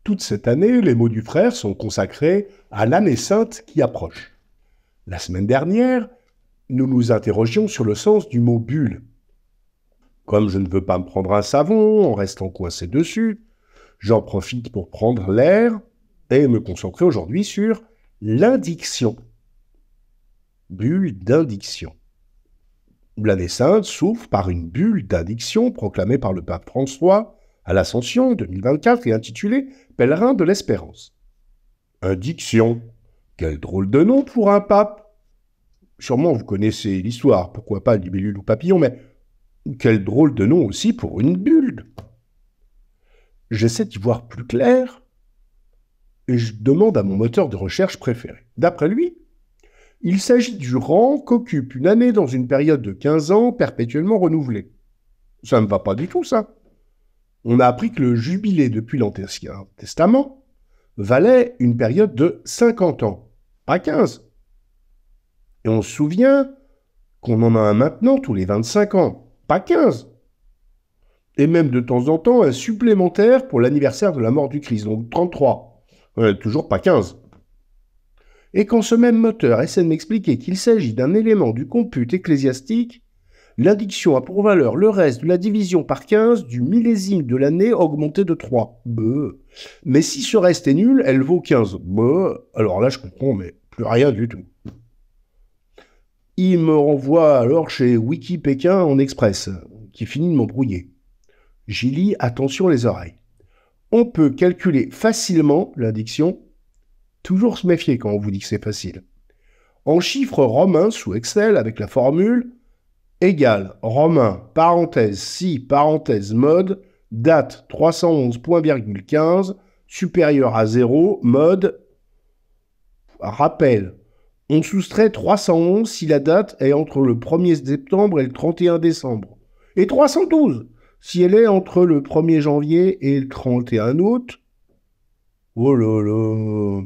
Toute cette année, les mots du frère sont consacrés à l'année sainte qui approche. La semaine dernière, nous nous interrogions sur le sens du mot bulle. Comme je ne veux pas me prendre un savon en restant coincé dessus, j'en profite pour prendre l'air et me concentrer aujourd'hui sur l'indiction. Bulle d'indiction. L'année sainte s'ouvre par une bulle d'indiction proclamée par le pape François à l'Ascension 2024 et intitulée « Pèlerin de l'Espérance ». Indiction. Quel drôle de nom pour un pape. Sûrement vous connaissez l'histoire, pourquoi pas libellule ou papillon, mais quel drôle de nom aussi pour une bulle. J'essaie d'y voir plus clair et je demande à mon moteur de recherche préféré. D'après lui, il s'agit du rang qu'occupe une année dans une période de 15 ans perpétuellement renouvelée. Ça ne va pas du tout, ça. On a appris que le jubilé depuis l'Ancien Testament valait une période de 50 ans, pas 15. Et on se souvient qu'on en a un maintenant tous les 25 ans, pas 15. Et même de temps en temps un supplémentaire pour l'anniversaire de la mort du Christ, donc 33. Toujours pas 15. Et quand ce même moteur essaie de m'expliquer qu'il s'agit d'un élément du compute ecclésiastique, l'indiction a pour valeur le reste de la division par 15 du millésime de l'année augmenté de 3. Mais si ce reste est nul, elle vaut 15. Alors là je comprends, mais plus rien du tout. Il me renvoie alors chez Wiki Pékin en express, qui finit de m'embrouiller. J'y lis, attention les oreilles. On peut calculer facilement l'indiction. Toujours se méfier quand on vous dit que c'est facile. En chiffres romains sous Excel avec la formule égale romain, parenthèse, si, parenthèse, mode, date 311.15, supérieur à 0, mode, rappel. On soustrait 311 si la date est entre le 1er septembre et le 31 décembre. Et 312 si elle est entre le 1er janvier et le 31 août. Oh là là.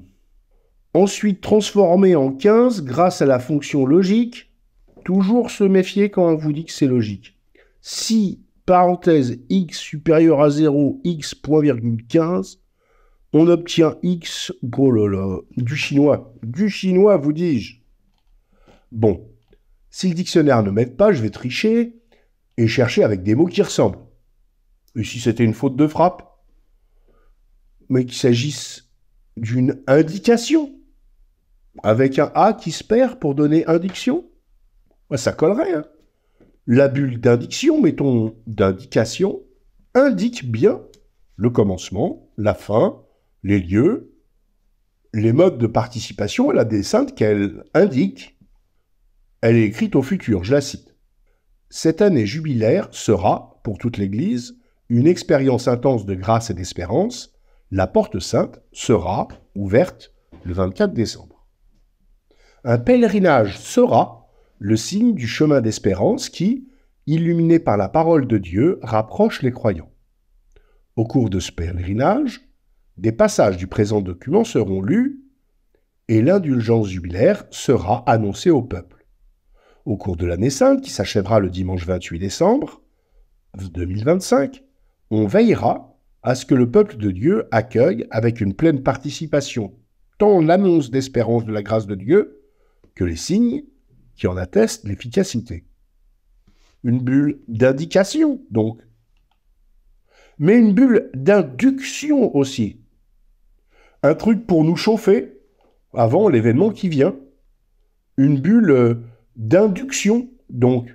Ensuite transformé en 15 grâce à la fonction logique. Toujours se méfier quand on vous dit que c'est logique. Si, parenthèse, x supérieur à 0, x point 15, on obtient x, oh là là, du chinois vous dis-je. Bon, si le dictionnaire ne m'aide pas, je vais tricher et chercher avec des mots qui ressemblent. Et si c'était une faute de frappe, mais qu'il s'agisse d'une indication, avec un A qui se perd pour donner indiction, ça collerait. Hein. La bulle d'indiction, mettons d'indication, indique bien le commencement, la fin, les lieux, les modes de participation et la descente qu'elle indique. Elle est écrite au futur, je la cite. Cette année jubilaire sera, pour toute l'Église, une expérience intense de grâce et d'espérance. La porte sainte sera ouverte le 24 décembre. Un pèlerinage sera le signe du chemin d'espérance qui, illuminé par la parole de Dieu, rapproche les croyants. Au cours de ce pèlerinage, des passages du présent document seront lus et l'indulgence jubilaire sera annoncée au peuple. Au cours de l'année sainte, qui s'achèvera le dimanche 28 décembre 2025, on veillera à ce que le peuple de Dieu accueille avec une pleine participation tant l'annonce d'espérance de la grâce de Dieu que les signes qui en attestent l'efficacité. Une bulle d'indication, donc. Mais une bulle d'induction aussi. Un truc pour nous chauffer avant l'événement qui vient. Une bulle d'induction, donc.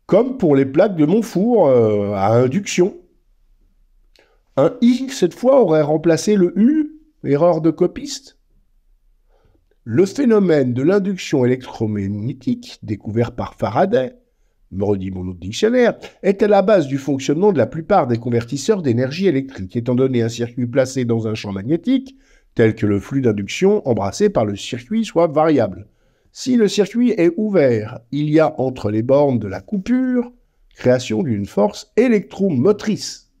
Comme pour les plaques de mon four à induction. Un I, cette fois, aurait remplacé le U, erreur de copiste. Le phénomène de l'induction électromagnétique, découvert par Faraday, me redit mon autre dictionnaire, est à la base du fonctionnement de la plupart des convertisseurs d'énergie électrique, étant donné un circuit placé dans un champ magnétique, tel que le flux d'induction embrassé par le circuit soit variable. Si le circuit est ouvert, il y a entre les bornes de la coupure création d'une force électromotrice.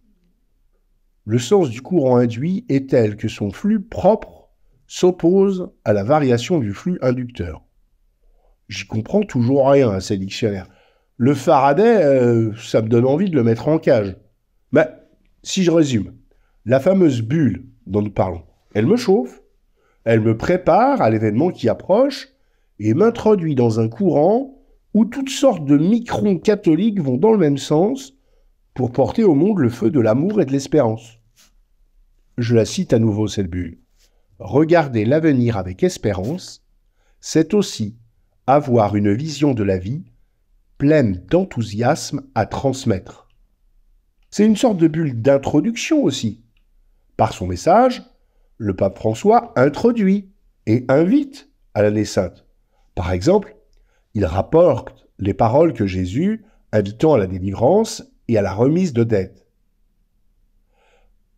Le sens du courant induit est tel que son flux propre s'oppose à la variation du flux inducteur. J'y comprends toujours rien à ces dictionnaires. Le Faraday, ça me donne envie de le mettre en cage. Mais, si je résume, la fameuse bulle dont nous parlons. Elle me chauffe, elle me prépare à l'événement qui approche et m'introduit dans un courant où toutes sortes de microns catholiques vont dans le même sens pour porter au monde le feu de l'amour et de l'espérance. Je la cite à nouveau, cette bulle. Regarder l'avenir avec espérance, c'est aussi avoir une vision de la vie pleine d'enthousiasme à transmettre. C'est une sorte de bulle d'introduction aussi. Par son message, le pape François introduit et invite à l'année sainte. Par exemple, il rapporte les paroles que Jésus invitant à la délivrance et à la remise de dettes.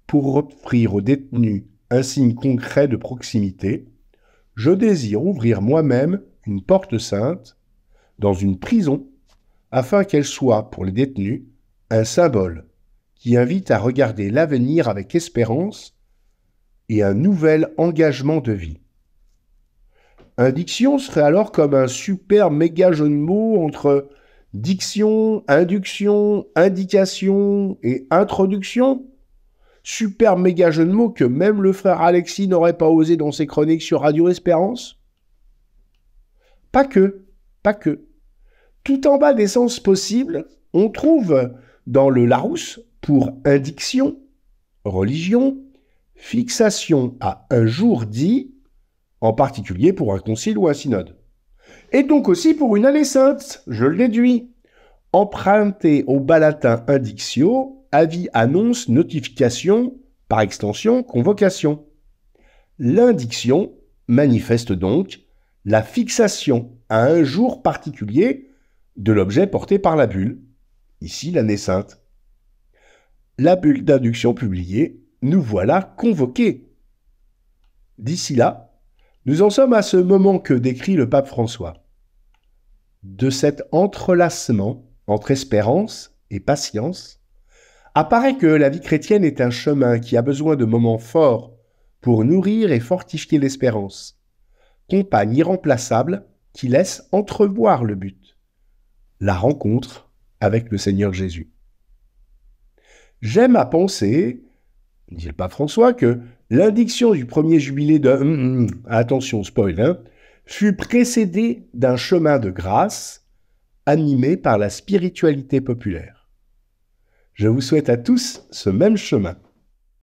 Pour offrir aux détenus un signe concret de proximité, je désire ouvrir moi-même une porte sainte dans une prison afin qu'elle soit pour les détenus un symbole qui invite à regarder l'avenir avec espérance et un nouvel engagement de vie. Indiction serait alors comme un super méga jeu de mots entre diction, induction, indication et introduction. Super méga jeu de mots que même le frère Alexis n'aurait pas osé dans ses chroniques sur Radio Espérance. Pas que. Tout en bas des sens possibles, on trouve dans le Larousse pour indiction, religion, fixation à un jour dit, en particulier pour un concile ou un synode. Et donc aussi pour une année sainte, je le déduis. Emprunté au bas latin indictio, avis, annonce, notification, par extension, convocation. L'indiction manifeste donc la fixation à un jour particulier de l'objet porté par la bulle, ici l'année sainte. La bulle d'induction publiée, nous voilà convoqués. D'ici là, nous en sommes à ce moment que décrit le pape François. De cet entrelacement entre espérance et patience, apparaît que la vie chrétienne est un chemin qui a besoin de moments forts pour nourrir et fortifier l'espérance, compagne irremplaçable qui laisse entrevoir le but, la rencontre avec le Seigneur Jésus. J'aime à penser, dit le pape François, que l'indiction du premier jubilé de attention spoil, fut précédée d'un chemin de grâce animé par la spiritualité populaire. Je vous souhaite à tous ce même chemin.